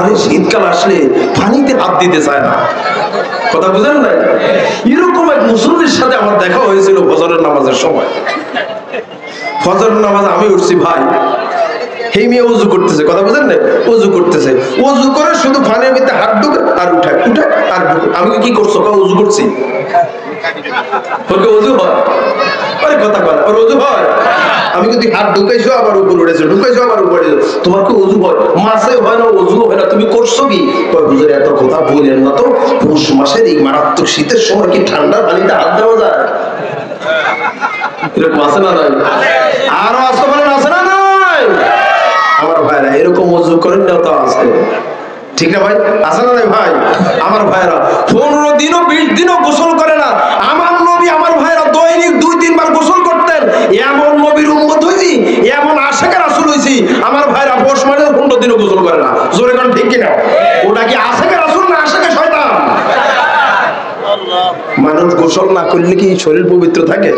আরে শীতকাল আসলে পানিতে হাত দিতে চায় না, কথা বুঝেন না? এরকম এক মুসল্লির সাথে আমার দেখা হয়েছিল ফজরের নামাজের সময়। ফজরের নামাজ আমি উঠছি, ভাই এই মেয়ে ওযু করতেছে, কথা বুঝেন না? ওযু করতেছে, ওযু করে শুধু পানির ভিতরে হাত ঢুকে আর উঠায় আর ঢুকে। আমি কি করছো? ওযু করছি। ওযু হয়? আরে কথা বল, ওর ওযু হয়? আমি যদি হাত ঢুকাইছো আবার উপর উঠেছো, ঢুকাইছো আবার উপরে, তোমার কি ওযু হয়? মাসে হয় না, ওযু হয় না, তুমি করছো কি? হুজুর এত কথা বলেন না তো, পৌষ মাসের এই মারাত্মক শীতের সময় কি ঠান্ডা পানিতে হাত দেওয়া যায়? এরকম আছে না নাই? আরো আসতে পারেন, আছে না নাই? আমার ভাইরা এরকম ওযু করেন না তো আছে, ঠিক না ভাই? আছে না নাই ভাই? আমার ভাইরা 15 দিনও 20 দিনও গোসল করে না। আমার নবী, আমার ভাইরা দৈনিক 2-3 বার গোসল করতেন। এমন নবীর উম্মত হইছি, এমন আশিক রাসূল হইছি, আমার ভাইরা পৌষ মাসে 15 দিনও গোসল করে না। জোরে কোন ঠিক কিনা? ওটা কি আশিক রাসূল না আশিক শয়তান? মানুষ গোসল না করলে কি শরীর পবিত্র থাকে?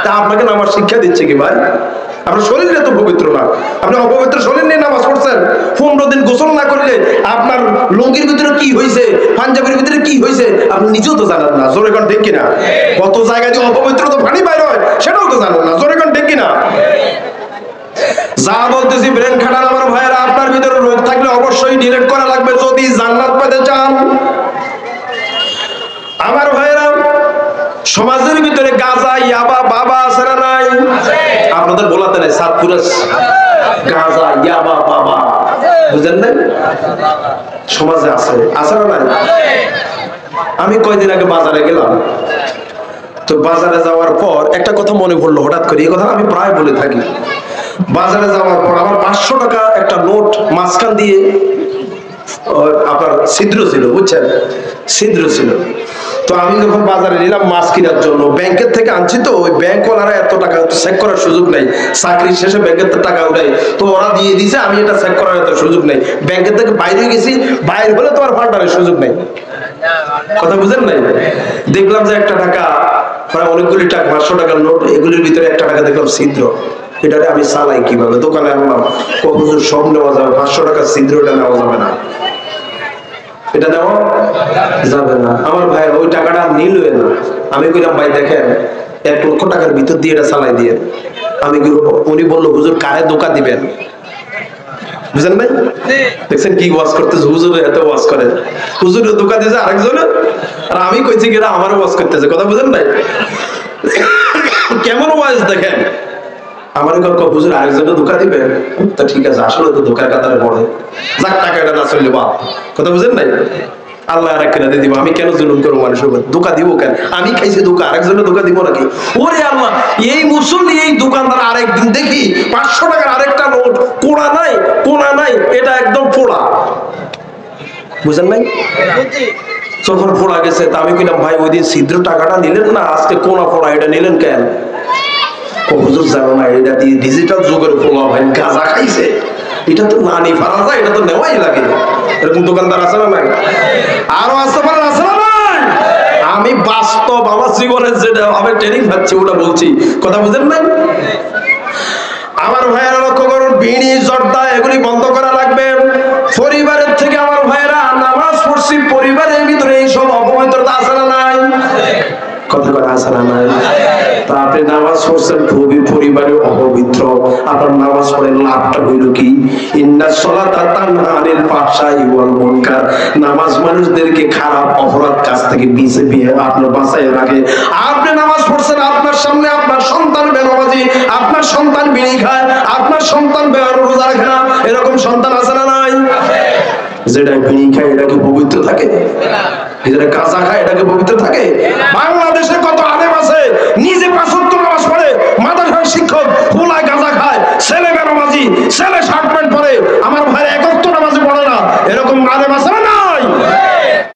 তা আপনাকে নামাজ শিক্ষা দিচ্ছে কি ভাই? আপনার শরীর এত পবিত্র না, আপনি অপবিত্র শরীর নিয়ে নামাজ পড়ছেন। 15 দিন গোসল না করলে আপনার লুঙ্গির ভিতরে কি হয়েছে, পাঞ্জাবির ভিতরে কি হয়েছে আপনি নিজেও তো জানেন না। জোরে কোন ঠিক কিনা? কত জায়গায় যে অপবিত্র তো পানি বাইর হয় সেটাও তো জানেন না। জোরে কোন ঠিক কিনা? যা বলতেছি ব্রেন খাটান আমার ভাইয়েরা। আপনার ভিতরে রোগ থাকলে অবশ্যই ডিলিট করা লাগবে যদি জান্নাত পেতে চান। আমার ভাইয়েরা, সমাজের ভিতরে গাঁজা, ইয়াবা, বাবা আছে না নাই? আপনাদের বলাতে নাই, সাতপুরে গাঁজা, ইয়াবা, বাবা, বুঝেন নাই? সমাজে আছে, আছে না নাই? আমি কয়দিন আগে বাজারে গেলাম, তো বাজারে যাওয়ার পর একটা কথা মনে পড়লো হঠাৎ করে, এই কথা আমি প্রায় বলে থাকি। বাজারে যাওয়ার পর আমার 500 টাকা একটা নোট মাঝখান দিয়ে আপনার ছিদ্র ছিল, বুঝছেন? ছিদ্র ছিল। তো আমি যখন বাজারে নিলাম মাছ কেনার জন্য, ব্যাংকের থেকে আনছি, তো ওই ব্যাংকওয়ালারা এত টাকা চেক করার সুযোগ নেই, চাকরির শেষে ব্যাংকের থেকে টাকা উঠাই, তো ওরা দিয়ে দিছে, আমি এটা চেক করার এত সুযোগ নেই। ব্যাংকের থেকে বাইরে গেছি, বাইরে হলে তোমার ফান্ডারের সুযোগ নেই, কথা বুঝেন নাই? দেখলাম যে একটা টাকা, প্রায় অনেকগুলি টাকা, 500 টাকার নোট, এগুলির ভিতরে একটা টাকা দেখলাম ছিদ্র। এটারে আমি চালাই কিভাবে? দোকানে আনলাম, হুজুর সব নেওয়া যাবে, 500 টাকার ছিদ্র এটা নেওয়া যাবে না, এটা নেওয়া যাবে না। আমার ভাই ওই টাকাটা নিল না। আমি কইলাম ভাই দেখেন 1 লক্ষ টাকার ভিতর দিয়ে এটা চালাই দিয়ে। আমি উনি বললো হুজুর কারে ধোঁকা দিবেন, বুঝলেন ভাই? দেখছেন কি ওয়াজ করতেছে, হুজুর এত ওয়াজ করে, হুজুর ধোঁকা দিয়েছে আরেকজনে, আর আমি কইছি কিনা আমারও ওয়াজ করতেছে, কথা বুঝেন ভাই? কেমন ওয়াজ দেখেন। আমার হুজুর আরেকজনে ধোঁকা দিবে, তা ঠিক আছে, আসলে তো ধোঁকার কাতারে পড়ে, যাক টাকাটা না চললে বাপ, কথা বুঝেন নাই? আল্লাহ আর একটা দিয়ে দিব, আমি কেন জুলুম করবো মানুষের উপর? ধোঁকা দিব কেন? আমি খাইছি ধোঁকা, আরেকজনে ধোঁকা দিব নাকি? ওরে আল্লাহ, এই মুসল্লি, এই দোকানদার আরেকদিন দেখি 500 টাকার আরেকটা নোট, কোনা নাই, কোনা নাই, এটা একদম ফোড়া, বুঝেন নাই? যখন ফোড়া গেছে, তা আমি কইলাম ভাই ওই দিন ছিদ্র টাকাটা নিলেন না, আজকে কোনা ফোড়া এটা নিলেন কেন? হুজুর জানো না, এটা দিয়ে ডিজিটাল যুগের পোলা ভাই গাঁজা খাইছে, এটা তো না নিয়ে পারা যায়, এটা তো নেওয়াই লাগে। এরকম দোকানদার আছে না নাই? আরো আসতে পারেন, আছে না নাই? আমি বাস্তব আমার জীবনের যেটা আমি ট্রেনিং পাচ্ছি ওটা বলছি, কথা বুঝেন নাই? আমার ভাইয়েরা লক্ষ্য করুন, বিড়ি, জর্দা এগুলি বন্ধ করা লাগবে। পরিবারের থেকে আমার ভাইয়েরা নামাজ পড়ছি, পরিবারের ভিতরে এইসব অপবিত্রতা আছে না নাই? কথা কথা আছে না নাই? তা আপনি নামাজ পড়ছেন, খুবই পরিবারে অপবিত্র, আপনার নামাজ পড়েন লাভটা হইল কি? ইন্নাস সালাতা তানহা আনিল ফাহশাই ওয়াল মুনকার, নামাজ মানুষদেরকে খারাপ অপরাধ কাজ থেকে আপনার বাঁচায় রাখে। আপনি নামাজ পড়ছেন, আপনার সামনে আপনার সন্তান বেনামাজি, আপনার সন্তান বিড়ি খায়, আপনার সন্তান রোজা রাখে না, এরকম সন্তান আছে না নাই? যেটা বিড়ি খায় এটাকে পবিত্র থাকে? যেটা কাঁচা খায় এটাকে পবিত্র থাকে? বাংলা